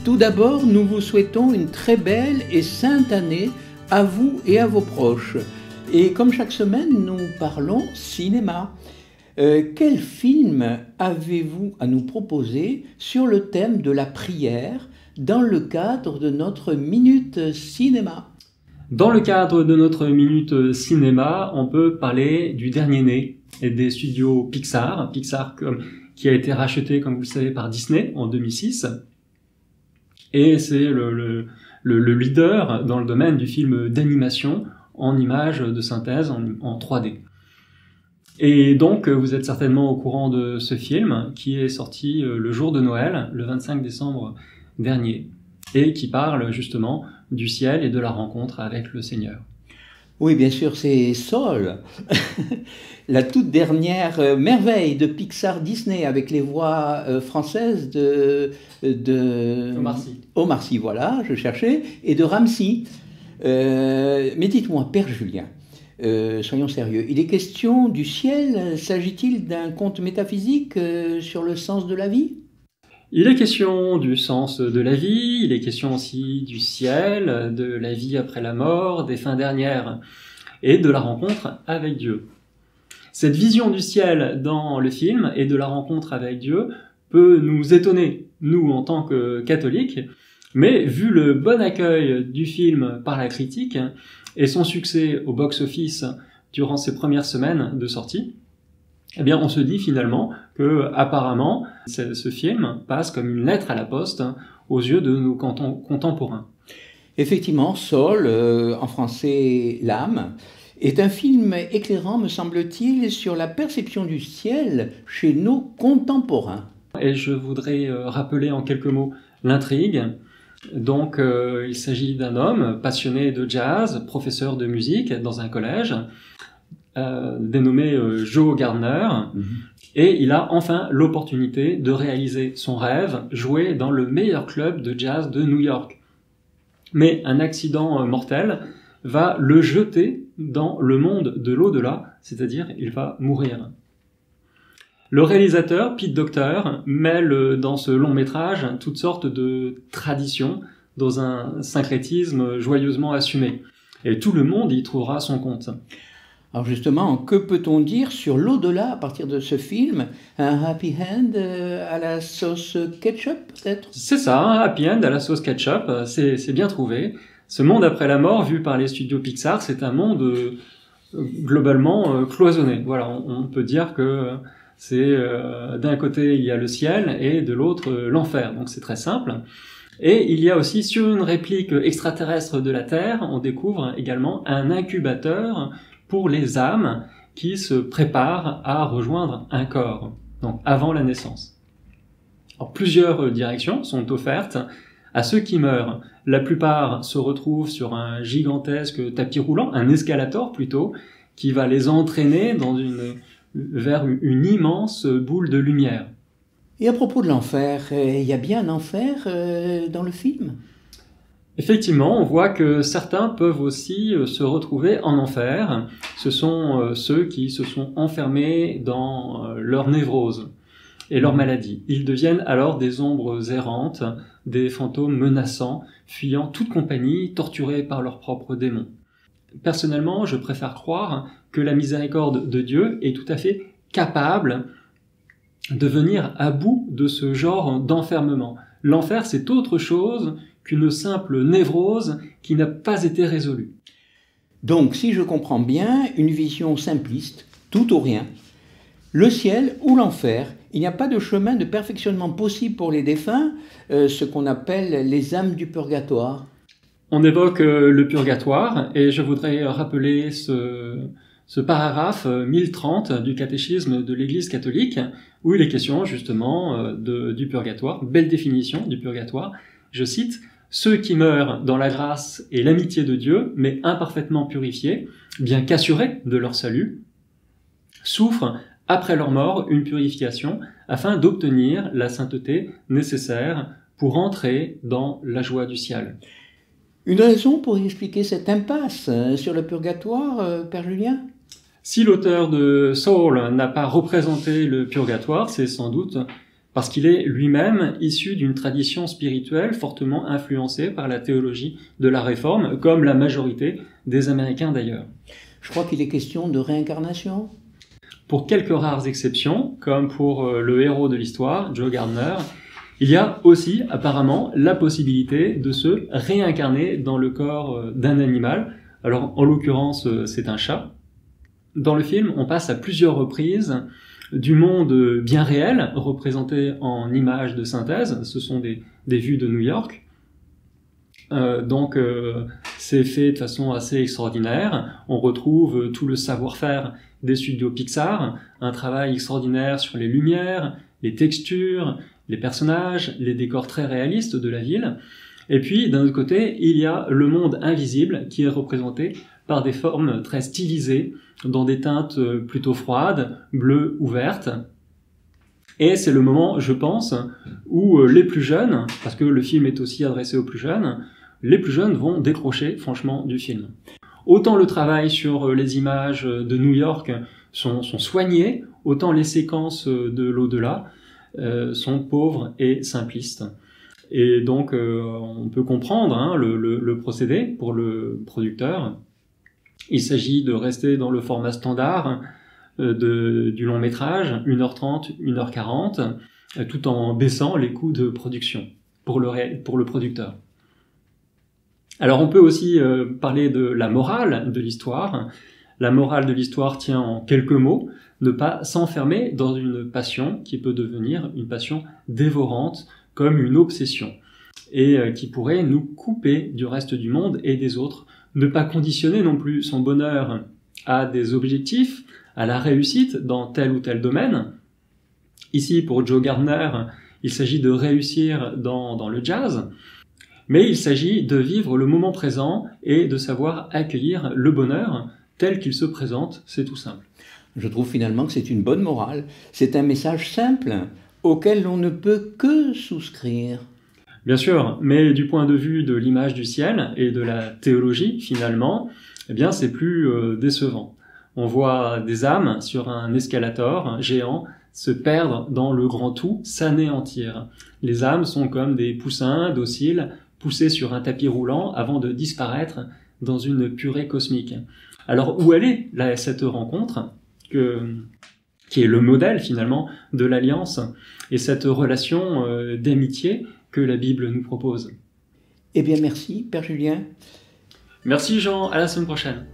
Tout d'abord, nous vous souhaitons une très belle et sainte année à vous et à vos proches. Et comme chaque semaine, nous parlons cinéma. Quel film avez-vous à nous proposer sur le thème de la prière dans le cadre de notre Minute Cinéma? Dans le cadre de notre Minute Cinéma, on peut parler du dernier né et des studios Pixar. Pixar qui a été racheté, comme vous le savez, par Disney en 2006. Et c'est le leader dans le domaine du film d'animation en images de synthèse en 3D. Et donc, vous êtes certainement au courant de ce film qui est sorti le jour de Noël, le 25 décembre dernier, et qui parle justement du ciel et de la rencontre avec le Seigneur. Oui, bien sûr, c'est Soul, la toute dernière merveille de Pixar Disney avec les voix françaises de Omar Sy, voilà, je cherchais, et de Ramsey. Mais dites-moi, Père Julien, soyons sérieux, il est question du ciel, s'agit-il d'un conte métaphysique sur le sens de la vie ? Il est question du sens de la vie, il est question aussi du ciel, de la vie après la mort, des fins dernières, et de la rencontre avec Dieu. Cette vision du ciel dans le film et de la rencontre avec Dieu peut nous étonner, nous en tant que catholiques, mais vu le bon accueil du film par la critique et son succès au box-office durant ses premières semaines de sortie, eh bien, on se dit finalement que, apparemment, ce film passe comme une lettre à la poste aux yeux de nos contemporains. Effectivement, Soul, en français L'âme, est un film éclairant, me semble-t-il, sur la perception du ciel chez nos contemporains. Et je voudrais rappeler en quelques mots l'intrigue. Donc, il s'agit d'un homme passionné de jazz, professeur de musique dans un collège, dénommé Joe Gardner, et il a enfin l'opportunité de réaliser son rêve, jouer dans le meilleur club de jazz de New York. Mais un accident mortel va le jeter dans le monde de l'au-delà, c'est-à-dire il va mourir. Le réalisateur, Pete Docter, mêle dans ce long métrage toutes sortes de traditions dans un syncrétisme joyeusement assumé. Et tout le monde y trouvera son compte. Alors justement, que peut-on dire sur l'au-delà à partir de ce film? Un happy end à la sauce ketchup, peut-être? C'est ça, un happy end à la sauce ketchup, c'est bien trouvé. Ce monde après la mort, vu par les studios Pixar, c'est un monde globalement cloisonné. Voilà, on peut dire que c'est d'un côté il y a le ciel et de l'autre l'enfer, donc c'est très simple. Et il y a aussi sur une réplique extraterrestre de la Terre, on découvre également un incubateur pour les âmes qui se préparent à rejoindre un corps, donc avant la naissance. Alors, plusieurs directions sont offertes à ceux qui meurent. La plupart se retrouvent sur un gigantesque tapis roulant, un escalator plutôt, qui va les entraîner vers une immense boule de lumière. Et à propos de l'enfer, il y a bien un enfer dans le film ? Effectivement, on voit que certains peuvent aussi se retrouver en enfer. Ce sont ceux qui se sont enfermés dans leur névrose et leur maladie. Ils deviennent alors des ombres errantes, des fantômes menaçants, fuyant toute compagnie, torturés par leurs propres démons. Personnellement, je préfère croire que la miséricorde de Dieu est tout à fait capable de venir à bout de ce genre d'enfermement. L'enfer, c'est autre chose qu'une simple névrose qui n'a pas été résolue. Donc, si je comprends bien, une vision simpliste, tout ou rien, le ciel ou l'enfer, il n'y a pas de chemin de perfectionnement possible pour les défunts, ce qu'on appelle les âmes du purgatoire. On évoque le purgatoire, et je voudrais rappeler ce paragraphe 1030 du catéchisme de l'Église catholique, où il est question justement du purgatoire, belle définition du purgatoire, je cite, « Ceux qui meurent dans la grâce et l'amitié de Dieu, mais imparfaitement purifiés, bien qu'assurés de leur salut, souffrent après leur mort une purification afin d'obtenir la sainteté nécessaire pour entrer dans la joie du ciel. » Une raison pour expliquer cette impasse sur le purgatoire, Père Julien ? Si l'auteur de Soul n'a pas représenté le purgatoire, c'est sans doute parce qu'il est lui-même issu d'une tradition spirituelle fortement influencée par la théologie de la Réforme, comme la majorité des Américains d'ailleurs. Je crois qu'il est question de réincarnation. Pour quelques rares exceptions, comme pour le héros de l'histoire, Joe Gardner, il y a aussi apparemment la possibilité de se réincarner dans le corps d'un animal. Alors en l'occurrence, c'est un chat. Dans le film, on passe à plusieurs reprises du monde bien réel, représenté en images de synthèse. Ce sont des vues de New York. Donc c'est fait de façon assez extraordinaire. On retrouve tout le savoir-faire des studios Pixar, un travail extraordinaire sur les lumières, les textures, les personnages, les décors très réalistes de la ville. Et puis, d'un autre côté, il y a le monde invisible qui est représenté par des formes très stylisées, dans des teintes plutôt froides, bleues ou vertes. Et c'est le moment, je pense, où les plus jeunes, parce que le film est aussi adressé aux plus jeunes, les plus jeunes vont décrocher franchement du film. Autant le travail sur les images de New York sont soignés, autant les séquences de l'au-delà sont pauvres et simplistes. Et donc on peut comprendre le procédé pour le producteur. Il s'agit de rester dans le format standard du long métrage, 1h30, 1h40, tout en baissant les coûts de production pour le producteur. Alors on peut aussi parler de la morale de l'histoire. La morale de l'histoire tient en quelques mots, ne pas s'enfermer dans une passion qui peut devenir une passion dévorante, comme une obsession, et qui pourrait nous couper du reste du monde et des autres. Ne pas conditionner non plus son bonheur à des objectifs, à la réussite dans tel ou tel domaine. Ici, pour Joe Gardner, il s'agit de réussir dans le jazz, mais il s'agit de vivre le moment présent et de savoir accueillir le bonheur tel qu'il se présente, c'est tout simple. Je trouve finalement que c'est une bonne morale. C'est un message simple auquel on ne peut que souscrire. Bien sûr, mais du point de vue de l'image du ciel et de la théologie, finalement, eh bien, c'est plus décevant. On voit des âmes sur un escalator géant se perdre dans le grand tout, s'anéantir. Les âmes sont comme des poussins dociles poussés sur un tapis roulant avant de disparaître dans une purée cosmique. Alors, où elle est, là, cette rencontre qui est le modèle, finalement, de l'alliance et cette relation d'amitié que la Bible nous propose. Eh bien, merci, Père Julien. Merci Jean, à la semaine prochaine.